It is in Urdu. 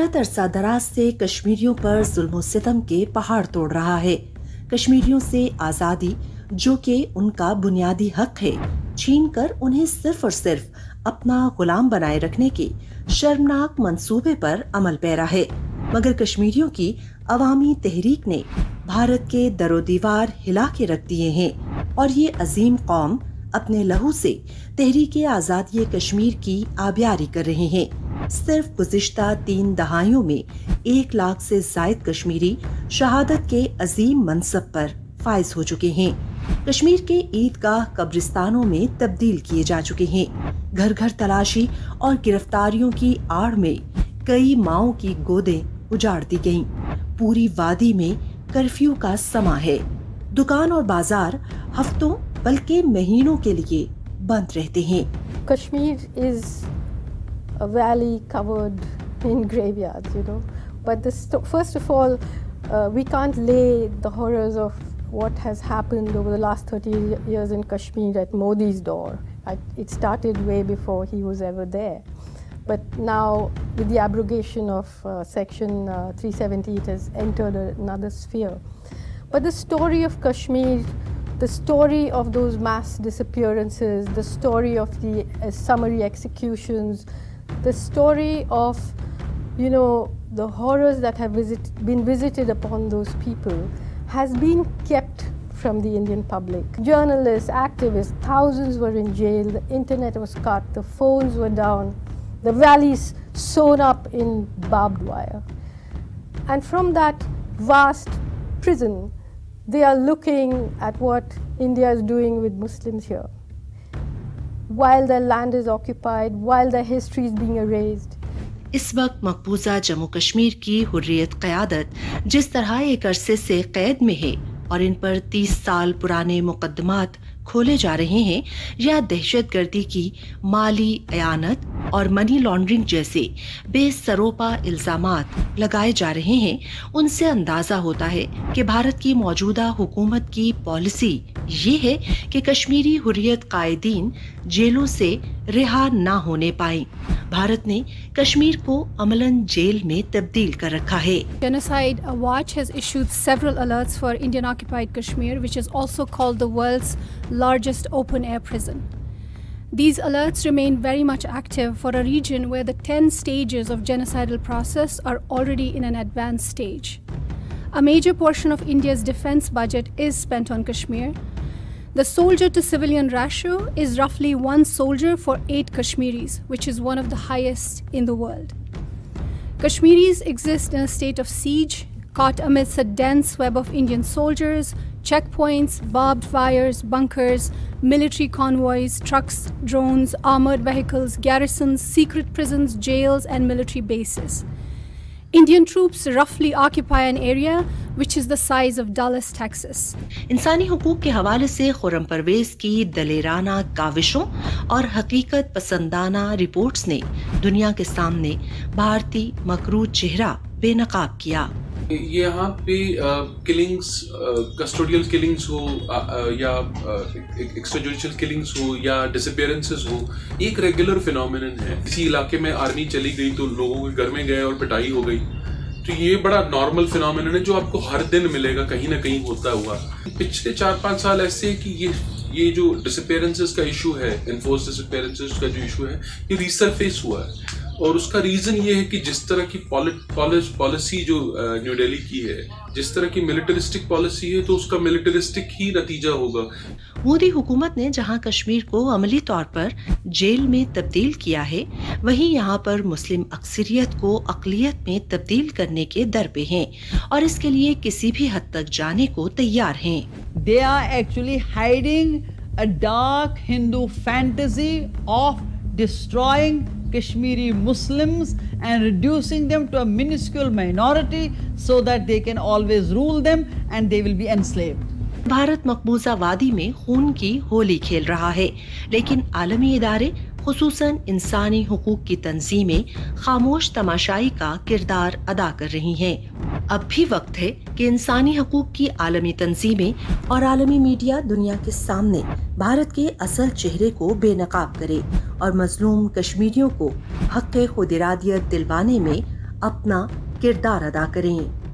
بھارت عرصہ دراز سے کشمیریوں پر ظلم و ستم کے پہاڑ توڑ رہا ہے. کشمیریوں سے آزادی جو کہ ان کا بنیادی حق ہے چھین کر انہیں صرف اور صرف اپنا غلام بنائے رکھنے کے شرمناک منصوبے پر عمل پیرا ہے. مگر کشمیریوں کی عوامی تحریک نے بھارت کے در و دیوار ہلا کے رکھ دیے ہیں اور یہ عظیم قوم اپنے لہو سے تحریک آزادی کشمیر کی آبیاری کر رہے ہیں. صرف گزشتہ 3 دہائیوں میں 1 لاکھ سے زائد کشمیری شہادت کے عظیم منصب پر فائز ہو چکے ہیں. کشمیر کے عیدگاہ قبرستانوں میں تبدیل کیے جا چکے ہیں. گھر گھر تلاشی اور گرفتاریوں کی آڑ میں کئی ماؤں کی گودیں اجاڑ دی گئیں. پوری وادی میں کرفیو کا سماں ہے. دکان اور بازار ہفتوں بلکہ مہینوں کے لیے بند رہتے ہیں. Kashmir is a valley covered in graveyards, But first of all, we can't lay the horrors of what has happened over the last 30 years in Kashmir at Modi's door. It started way before he was ever there. But now, with the abrogation of Section 370, it has entered another sphere. But the story of Kashmir, the story of those mass disappearances, the story of the summary executions, the story of, the horrors that have been visited upon those people has been kept from the Indian public. Journalists, activists, thousands were in jail, the internet was cut, the phones were down, the valleys sewn up in barbed wire. And from that vast prison, they are looking at what India is doing with Muslims here. While their land is occupied, while their history is being erased. اس وقت مقبوضہ جموں کشمیر کی حریت قیادت جس طرح ایک عرصے سے قید میں ہے اور ان پر 30 سال پرانے مقدمات کھولے جا رہے ہیں یا دہشت گردی کی مالی اعانت اور منی لانڈرنگ جیسے بے سروپا الزامات لگائے جا رہے ہیں، ان سے اندازہ ہوتا ہے کہ بھارت کی موجودہ حکومت کی پالیسی یہ ہے کہ کشمیری حریت قائدین جیلوں سے رہا نہ ہونے پائیں. بھارت نے کشمیر کو عملاً جیل میں تبدیل کر رکھا ہے. Genocide Watch has issued several alerts for Indian occupied Kashmir, which is also called the world's largest open-air prison. These alerts remain very much active for a region where the 10 stages of genocidal process are already in an advanced stage. A major portion of India's defense budget is spent on Kashmir. The soldier-to-civilian ratio is roughly 1 soldier for 8 Kashmiris, which is one of the highest in the world. Kashmiris exist in a state of siege, caught amidst a dense web of Indian soldiers, checkpoints, barbed wires, bunkers, military convoys, trucks, drones, armored vehicles, garrisons, secret prisons, jails, and military bases. Indian troops roughly occupy an area which is the size of Dallas, Texas. انسانی حقوق کے حوالے سے خرم پرویز کی دلیرانہ کاوشوں اور حقیقت پسندانہ رپورٹس نے دنیا کے سامنے بھارتی مکروہ چہرہ بے نقاب کیا. یہاں پہ کلنگز، کسٹوڈیل کلنگز ہو یا ایکسٹرا جوڈیشل کلنگز ہو یا ڈسپیئرنسز ہو، ایک ریگولر فینومینن ہے. کسی علاقے میں آرمی چلی گئی تو لوگوں کے گھر میں گئے اور پٹائی ہو گئی، تو یہ بڑا نارمل فینومینن ہے جو آپ کو ہر دن ملے گا کہیں نہ کہیں ہوتا ہوا. پچھلے 4-5 سال ایسے کہ یہ جو ڈسپیئرنسز کا ایشو ہے، انفورس ڈسپیئرنسز کا جو ایشو ہے، یہ ریسرفیس ہوا ہے. اور اس کا ریزن یہ ہے کہ جس طرح کی پالیسی جو نیو ڈیلی کی ہے، جس طرح کی ملٹرسٹک پالیسی ہے، تو اس کا ملٹرسٹک ہی نتیجہ ہوگا. مودی حکومت نے جہاں کشمیر کو عملی طور پر جیل میں تبدیل کیا ہے، وہیں یہاں پر مسلم اکثریت کو اقلیت میں تبدیل کرنے کے در پہ ہیں اور اس کے لیے کسی بھی حد تک جانے کو تیار ہیں. They are actually hiding a dark Hindu fantasy of destroying Kashmiri Muslims and reducing them to a minuscule minority so that they can always rule them and they will be enslaved. Bharat مقبوضہ وادی میں خون کی ہولی کھیل رہا ہے، لیکن عالمی ادارے خصوصاً انسانی حقوق کی تنظیمیں خاموش تماشائی کا کردار ادا کر رہی ہیں. اب بھی وقت ہے کہ انسانی حقوق کی عالمی تنظیمیں اور عالمی میڈیا دنیا کے سامنے بھارت کے اصل چہرے کو بے نقاب کرے اور مظلوم کشمیریوں کو حق خود ارادیت دلوانے میں اپنا کردار ادا کریں۔